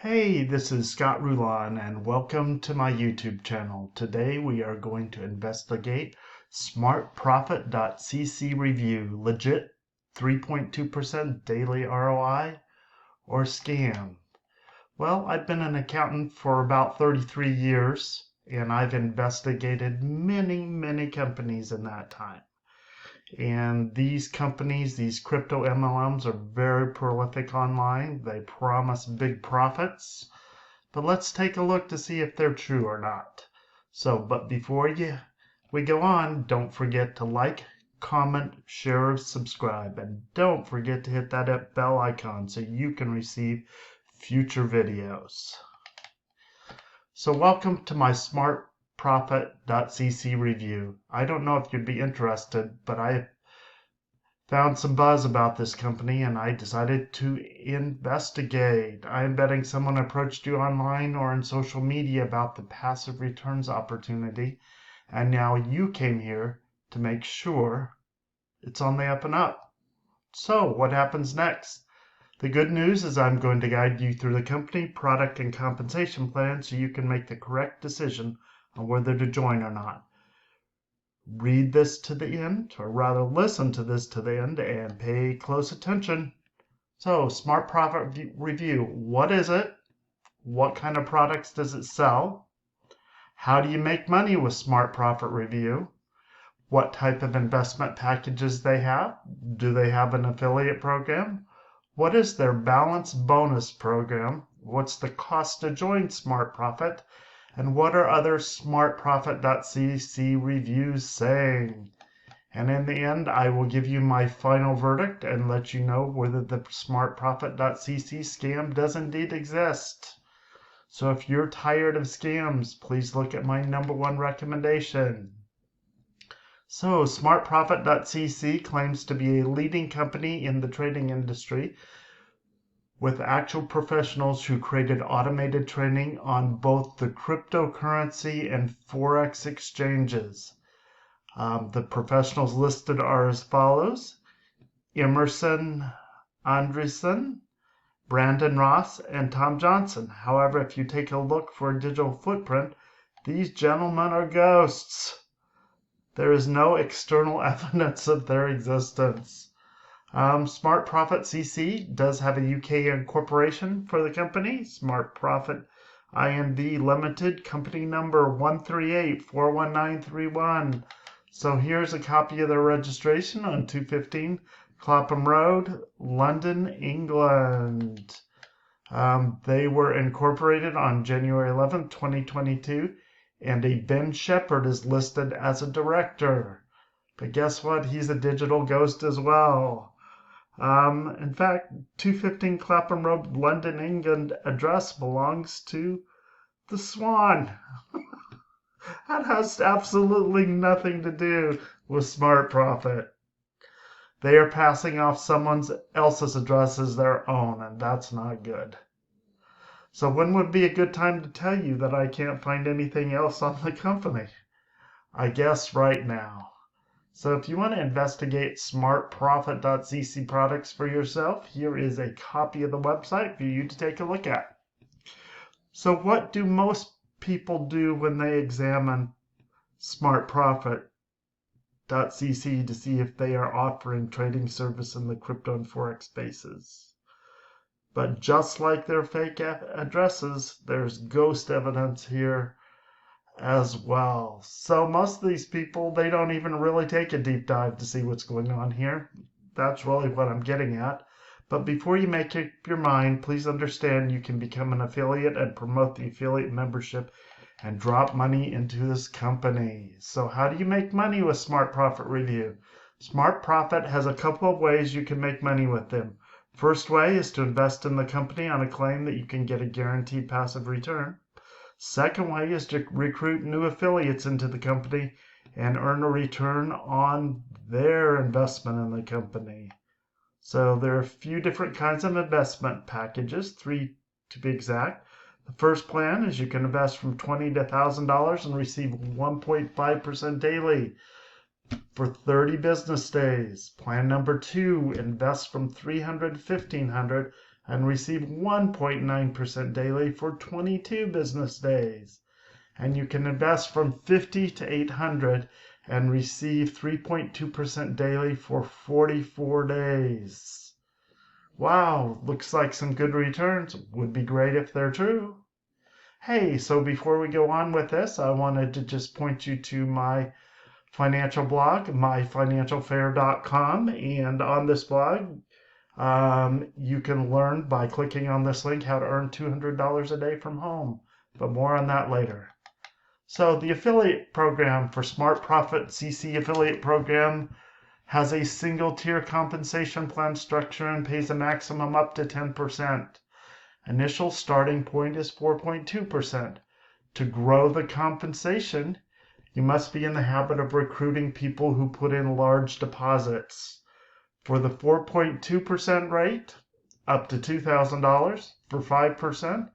Hey, this is Scott Rulon and welcome to my YouTube channel. Today we are going to investigate SmartProfit.cc review. Legit 3.2% daily ROI or scam? Well, I've been an accountant for about 33 years and I've investigated many companies in that time. And these companies, these crypto MLMs, are very prolific online. They promise big profits. But let's take a look to see if they're true or not. But before we go on, don't forget to like, comment, share, subscribe, and don't forget to hit that bell icon so you can receive future videos. So welcome to my SmartProfit.cc review. I don't know if you'd be interested, but I found some buzz about this company and I decided to investigate. I'm betting someone approached you online or in social media about the passive returns opportunity, and now you came here to make sure it's on the up and up. So what happens next? The good news is I'm going to guide you through the company, product, and compensation plan so you can make the correct decision on whether to join or not. Read this to the end, or rather listen to this to the end and pay close attention. So, Smart Profit Review, what is it? What kind of products does it sell? How do you make money with Smart Profit Review? What type of investment packages they have? Do they have an affiliate program? What is their balanced bonus program? What's the cost to join Smart Profit? And what are other SmartProfit.cc reviews saying? And in the end, I will give you my final verdict and let you know whether the SmartProfit.cc scam does indeed exist. So if you're tired of scams, please look at my #1 recommendation. So SmartProfit.cc claims to be a leading company in the trading industry with actual professionals who created automated trading on both the cryptocurrency and forex exchanges. The professionals listed are as follows: Emerson Andreessen, Brandon Ross, and Tom Johnson. However, if you take a look for a digital footprint, these gentlemen are ghosts. There is no external evidence of their existence. Smart Profit CC does have a UK incorporation for the company. Smart Profit IND Limited, company number 138-41931. So here's a copy of their registration on 215 Clapham Road, London, England. They were incorporated on January 11th, 2022, and a Ben Shepherd is listed as a director. But guess what? He's a digital ghost as well. In fact, 215 Clapham Road, London, England address belongs to the Swan. That has absolutely nothing to do with Smart Profit. They are passing off someone else's address as their own, and that's not good. So when would be a good time to tell you that I can't find anything else on the company? I guess right now. So if you want to investigate SmartProfit.cc products for yourself, here is a copy of the website for you to take a look at. So what do most people do when they examine SmartProfit.cc to see if they are offering trading service in the crypto and forex spaces? But just like their fake addresses, there's ghost evidence here as well. So most of these people, they don't even really take a deep dive to see what's going on here. That's really what I'm getting at. But before you make up your mind, please understand you can become an affiliate and promote the affiliate membership and drop money into this company. So how do you make money with Smart Profit Review? Smart Profit has a couple of ways you can make money with them. First way is to invest in the company on a claim that you can get a guaranteed passive return. Second way is to recruit new affiliates into the company and earn a return on their investment in the company. So there are a few different kinds of investment packages, 3 to be exact. The first plan is you can invest from $20 to $1,000 and receive 1.5% daily for 30 business days. Plan number 2, invest from $300 to $1,500 and receive 1.9% daily for 22 business days. And you can invest from 50 to 800 and receive 3.2% daily for 44 days. Wow, looks like some good returns. Would be great if they're true. Hey, so before we go on with this, I wanted to just point you to my financial blog, myfinancialfair.com, and on this blog, you can learn by clicking on this link how to earn $200 a day from home, but more on that later. So the affiliate program for SmartProfit.cc affiliate program has a single tier compensation plan structure and pays a maximum up to 10%. Initial starting point is 4.2%. To grow the compensation, you must be in the habit of recruiting people who put in large deposits. For the 4.2% rate, up to $2,000. For 5%, $2,000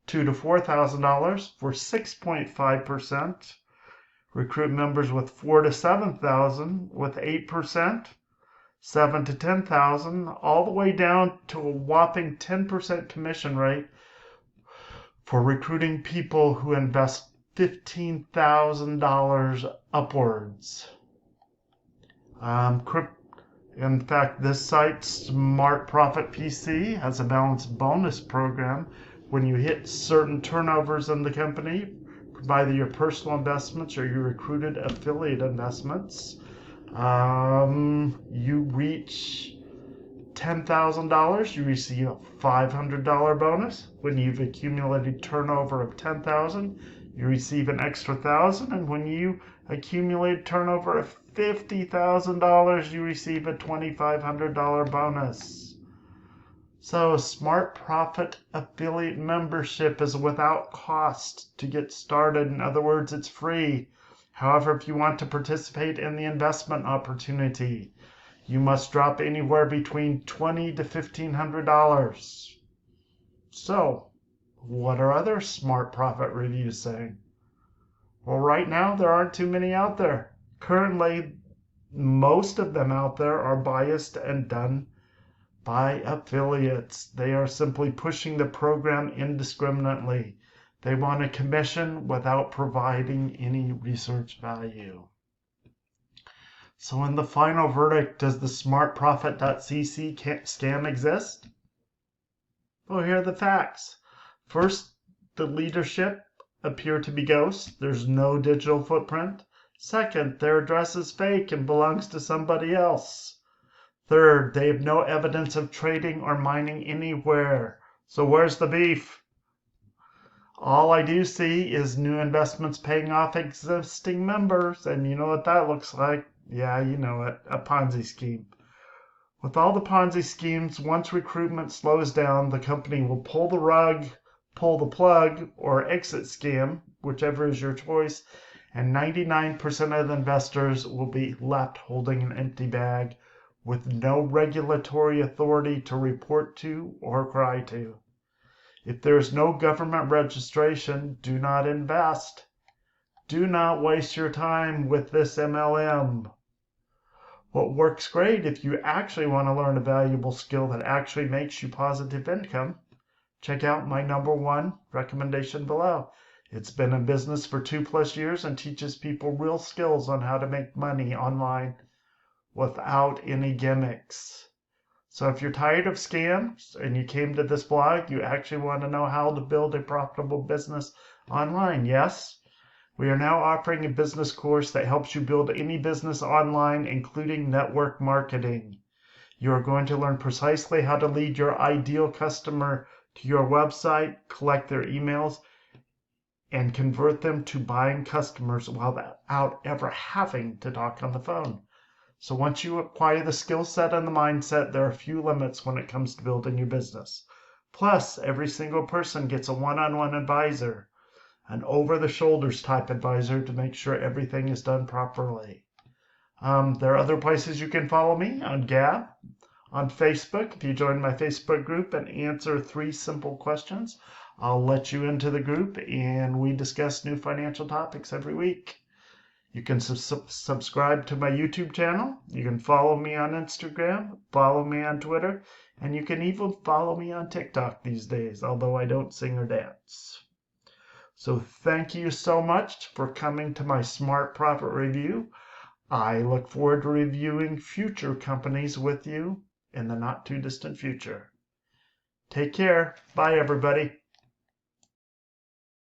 to $4,000. For 6.5%, recruit members with $4,000 to $7,000. With 8%, $7,000 to $10,000, all the way down to a whopping 10% commission rate for recruiting people who invest $15,000 upwards. In fact, this site, SmartProfit.cc, has a balanced bonus program. When you hit certain turnovers in the company, either your personal investments or your recruited affiliate investments, you reach $10,000, you receive a $500 bonus. When you've accumulated turnover of $10,000, you receive an extra $1,000, and when you accumulate turnover of $50,000, you receive a $2,500 bonus. So Smart Profit affiliate membership is without cost to get started. In other words, it's free. However, if you want to participate in the investment opportunity, you must drop anywhere between $20 to $1,500. So, what are other Smart Profit reviews saying? Well, right now, there aren't too many out there. Currently, most of them out there are biased and done by affiliates. They are simply pushing the program indiscriminately. They want a commission without providing any research value. So in the final verdict, does the SmartProfit.cc scam exist? Well, here are the facts. First, the leadership appear to be ghosts. There's no digital footprint. Second, their address is fake and belongs to somebody else. Third, they have no evidence of trading or mining anywhere. So where's the beef? All I do see is new investments paying off existing members, and you know what that looks like. Yeah, you know it, a Ponzi scheme. With all the Ponzi schemes, once recruitment slows down, the company will pull the rug, pull the plug, or exit scam, whichever is your choice, and 99% of the investors will be left holding an empty bag with no regulatory authority to report to or cry to. If there is no government registration, do not invest. Do not waste your time with this MLM. What works great if you actually want to learn a valuable skill that actually makes you positive income, check out my #1 recommendation below. It's been in business for 2+ years and teaches people real skills on how to make money online without any gimmicks. So if you're tired of scams and you came to this blog, you actually want to know how to build a profitable business online, yes? We are now offering a business course that helps you build any business online, including network marketing. You are going to learn precisely how to lead your ideal customer to your website, collect their emails, and convert them to buying customers without ever having to talk on the phone. So once you acquire the skill set and the mindset, there are few limits when it comes to building your business. Plus, every single person gets a one-on-one advisor, an over-the-shoulders type advisor to make sure everything is done properly. There are other places you can follow me on Gab, on Facebook. If you join my Facebook group and answer 3 simple questions, I'll let you into the group and we discuss new financial topics every week. You can subscribe to my YouTube channel. You can follow me on Instagram, follow me on Twitter, and you can even follow me on TikTok these days, although I don't sing or dance. So thank you so much for coming to my Smart Profit review. I look forward to reviewing future companies with you in the not too distant future. Take care. Bye, everybody.